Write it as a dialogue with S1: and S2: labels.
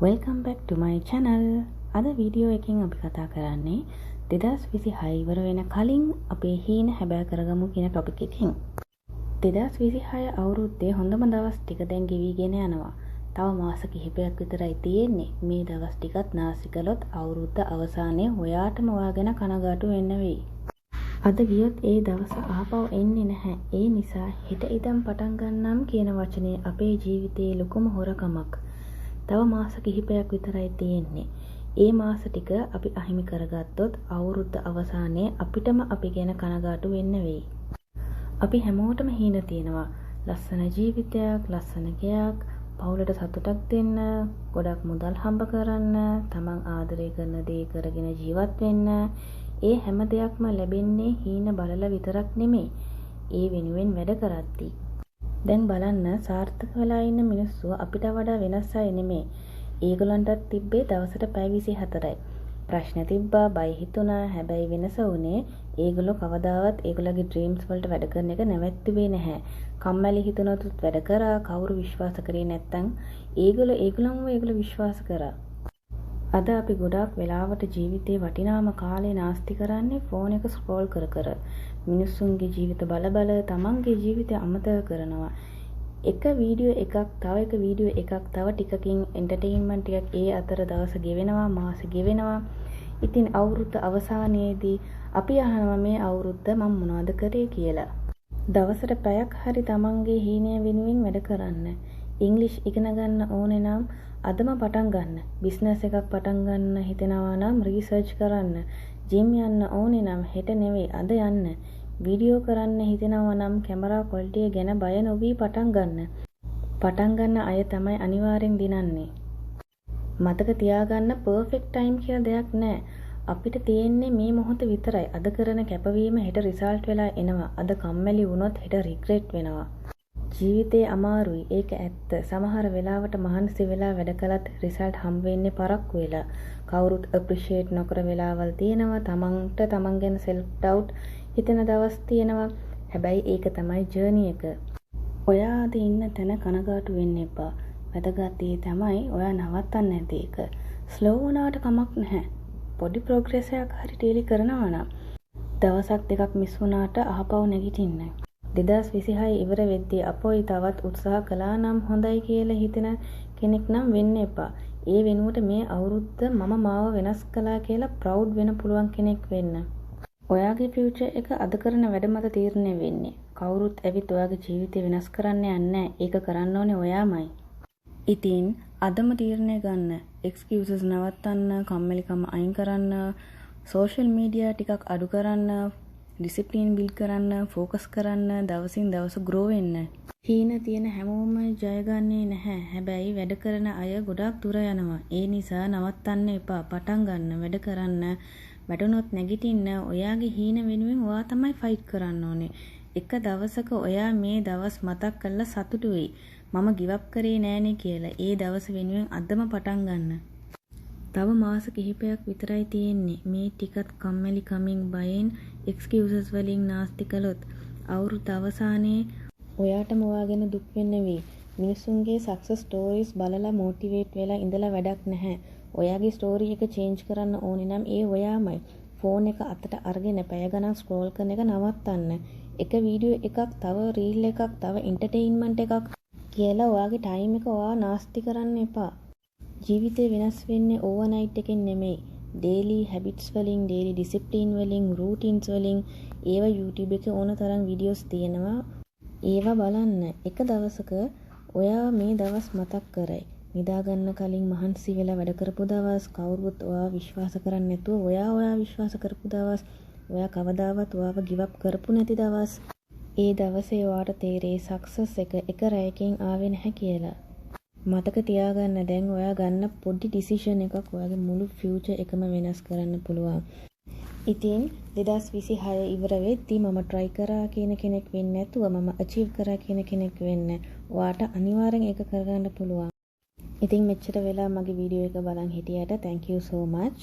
S1: Welcome back to my channel. අද video එකකින් අපි කතා කරන්නේ 2026 ඉවර වෙන කලින් අපේ හීන හැබෑ කරගමු කියන ටොපික් එකකින්. 2026 අවුරුද්දේ හොඳම දවස් ටික දැන් ගෙවිගෙන යනවා. තව මාස කිහිපයක් විතරයි තියෙන්නේ. මේ දවස් ටිකත් නාස්ති කළොත් අවුරුද්ද අවසානයේ ඔයාටම ඔයාගෙන කනගාටු වෙන්න වෙයි. අද ගියොත් ඒ දවස ආපහු එන්නේ නැහැ. ඒ නිසා හෙට ඉඳන් පටන් ගන්නම් කියන වචනේ අපේ ජීවිතයේ ලොකුම හොරකමක්. තව මාස කිහිපයක් විතරයි තියෙන්නේ. ඒ මාස ටික අපි අහිමි කරගත්තොත් අවුරුද්ද අවසානයේ අපිටම අපි ගැන කනගාටු වෙන්න වෙයි. අපි හැමෝටම හීන තියෙනවා. ලස්සන ජීවිතයක්, ලස්සන ගෙයක්, පවුලට සතුටක් දෙන්න, ගොඩක් මුදල් හම්බ කරන්න, තමන් ආදරය කරන දේ කරගෙන ජීවත් වෙන්න. ඒ හැම දෙයක්ම ලැබෙන්නේ හීන බලලා විතරක් නෙමෙයි. ඒ වෙනුවෙන් වැඩ කරද්දී. දැන් බලන්න සාර්ථක වෙලා ඉන්න මිනිස්සු අපිට වඩා වෙනස් අය නෙමෙයි. ඒගොල්ලන්ටත් තිබ්බේ දවසට පැය 24යි. ප්‍රශ්න තිබ්බා, බය හිතුණා. හැබැයි වෙනස උනේ ඒගොල්ලෝ කවදාවත් ඒගොල්ලගේ ඩ්‍රීම්ස් වලට වැඩ කරන එක නැවැත්තුවේ නැහැ. කම්මැලි හිතුණොත් වැඩ කරා. කවුරු විශ්වාස කරේ නැත්තම් ඒගොල්ලෝ විශ්වාස කරා. අද අපි ගොඩාක් වෙලාවට ජීවිතේ වටිනාම කාලේ නාස්ති කරන්නේ ෆෝන් එක ස්ක්‍රෝල් කර කර. මිනිස්සුන්ගේ ජීවිත බල තමන්ගේ ජීවිතය අමතක කරනවා. එක වීඩියෝ එකක් තව ටිකකින් එන්ටර්ටේන්මන්ට් එකක් ඒ අතර දවස ගෙවෙනවා, මාස ගෙවෙනවා. ඉතින් අවුරුද්ද අවසානයේදී අපි අහනවා මේ අවුරුද්ද මම මොනවද කරේ කියලා. දවසට පැයක් හරි තමන්ගේ හීනය වෙනුවෙන් වැඩ කරන්න. ඉංග්‍රීසි ඉගෙන ගන්න ඕනේ නම් අදම පටන් ගන්න. බිස්නස් එකක් පටන් ගන්න හිතෙනවා නම් රිසර්ච් කරන්න. ජිම් යන්න ඕනේ නම් හෙට නෙවෙයි අද යන්න. වීඩියෝ කරන්න හිතෙනවා නම් කැමරා ක්වොලිටි ගැන බය නොවී පටන් ගන්න. පටන් ගන්න අය තමයි අනිවාර්යෙන් දිනන්නේ. මතක තියාගන්න පර්ෆෙක්ට් ටයිම් කියලා දෙයක් නැහැ. අපිට තියෙන්නේ මේ මොහොත විතරයි. අද කරන කැපවීම හෙට රිසල්ට් වෙලා එනවා. අද කම්මැලි වුණොත් හෙට රිග්‍රෙට් වෙනවා. ජීවිතේ අමාරුයි. ඒක ඇත්ත. සමහර වෙලාවට මහන්සි වෙලා වැඩ කළත් රිසල්ට් හම්බ වෙන්නේ පරක්කු වෙලා. කවුරුත් අප්‍රීෂিয়েට් නොකර වෙලාවල් තියෙනවා. තමන්ට තමන් ගැන සෙල්ෆ් ඩවුට් හිතෙන දවස් තියෙනවා. හැබැයි ඒක තමයි ජර්නි එක. ඔයා අද ඉන්න තැන කනගාටු වෙන්න එපා. වැදගත් දේ තමයි ඔයා නවත්තන්න නැති එක. ස්ලෝ වුණාට කමක් නැහැ. පොඩි ප්‍රෝග්‍රස් එකක් හරි ඩේලි කරනවා නම් දවසක් දෙකක් මිස් වුණාට ආපහු නැගිටින්න. 2026 ඉවර වෙද්දී අපොයි තවත් උත්සාහ කළා නම් හොඳයි කියලා හිතෙන කෙනෙක් නම් වෙන්න එපා. ඒ වෙනුවට මේ අවුරුද්ද මම මාව වෙනස් කළා කියලා ප්‍රවුඩ් වෙන්න පුළුවන් කෙනෙක් වෙන්න. ඔයාගේ ෆියුචර් එක අද කරන වැඩ මත තීරණය වෙන්නේ. කවුරුත් ඇවිත් ඔයාගේ ජීවිතය වෙනස් කරන්න යන්නේ නැහැ. ඒක කරන්න ඕනේ ඔයාමයි. ඉතින් අදම තීරණය ගන්න. එක්ස්කියුසස් නවත්තන්න, කම්මැලිකම අයින් කරන්න, සෝෂල් මීඩියා ටිකක් අඩු කරන්න, ඩිසිප්ලින් බිල්ඩ් කරන්න, ફોකස් කරන්න, දවසින් දවස ග්‍රෝ වෙන්න. හීන තියෙන හැමෝම ජයගන්නේ නැහැ. හැබැයි වැඩ කරන අය ගොඩාක් දුර යනවා. ඒ නිසා නවත්තන්න එපා. පටන් ගන්න, වැඩ කරන්න. වැටුනොත් නැගිටින්න. ඔයාගේ හීන වෙනුවෙන් ඔයා තමයි ෆයිට් කරන්න ඕනේ. එක දවසක ඔයා මේ දවස් මතක් කරලා සතුටු වෙයි. මම ගිව් අප් කරේ නෑනේ කියලා. ඒ දවස වෙනුවෙන් අදම පටන් ගන්න. තව මාස කිහිපයක් විතරයි තියෙන්නේ. මේ ටිකත් කම්මැලි කමින් බයෙන් එක්ස්කියුසස් වලින් නාස්ති කළොත් අවුරුද්ද අවසානයේ ඔයාටම ඔයාගෙන දුක් වෙන්න වෙයි. මිනිසුන්ගේ සක්සස් ස්ටෝරීස් බලලා මොටිවේට් වෙලා ඉඳලා වැඩක් නැහැ. ඔයාගේ ස්ටෝරි එක චේන්ජ් කරන්න ඕනේ නම් ඒ ඔයාමයි. ෆෝන් එක අතට අරගෙන පැය ගණන් ස්ක්‍රෝල් කරන එක නවත්තන්න. එක වීඩියෝ එකක්, තව රීල් එකක්, තව එන්ටර්ටේන්මන්ට් එකක් කියලා ඔයාගේ ටයිම් එක ඔයා නාස්ති කරන්න එපා. ජීවිතේ වෙනස් වෙන්නේ ඕවර්නයිට් එකෙන් නෙමෙයි. ඩේලි හැබිට්ස් වලින්, ඩේලි ඩිසිප්ලින් වලින්, රූටින්ස් වලින්. ඒවා YouTube එකේ ඕන තරම් වීඩියෝස් තියෙනවා. ඒවා බලන්න. එක දවසක ඔයා මේ දවස් මතක් කරයි. නිදා ගන්න කලින් මහන්සි වෙලා වැඩ කරපු දවස්, කවුරුත් ඔයා විශ්වාස කරන්නේ නැතුව ඔයා විශ්වාස කරපු දවස්, ඔයා කවදාවත් ඔයාව ගිව් අප් කරපු නැති දවස්. ඒ දවසේ ඔයාට තේරෙයි සක්සස් එක රැයකින් ආවේ නැහැ කියලා. මතක තියාගන්න දැන් ඔයා ගන්න පොඩි ඩිසිෂන් එකක් ඔයාගේ මුළු ෆියුචර් එකම වෙනස් කරන්න පුළුවන්. ඉතින් 2026 ඉවර වෙද්දී මම try කරා කියන කෙනෙක් වෙන්නේ නැතුව මම achieve කරා කියන කෙනෙක් වෙන්න. ඔයාට අනිවාර්යෙන් ඒක කරගන්න පුළුවන්. ඉතින් මෙච්චර වෙලා මගේ වීඩියෝ එක බලන් හිටියට thank you so much.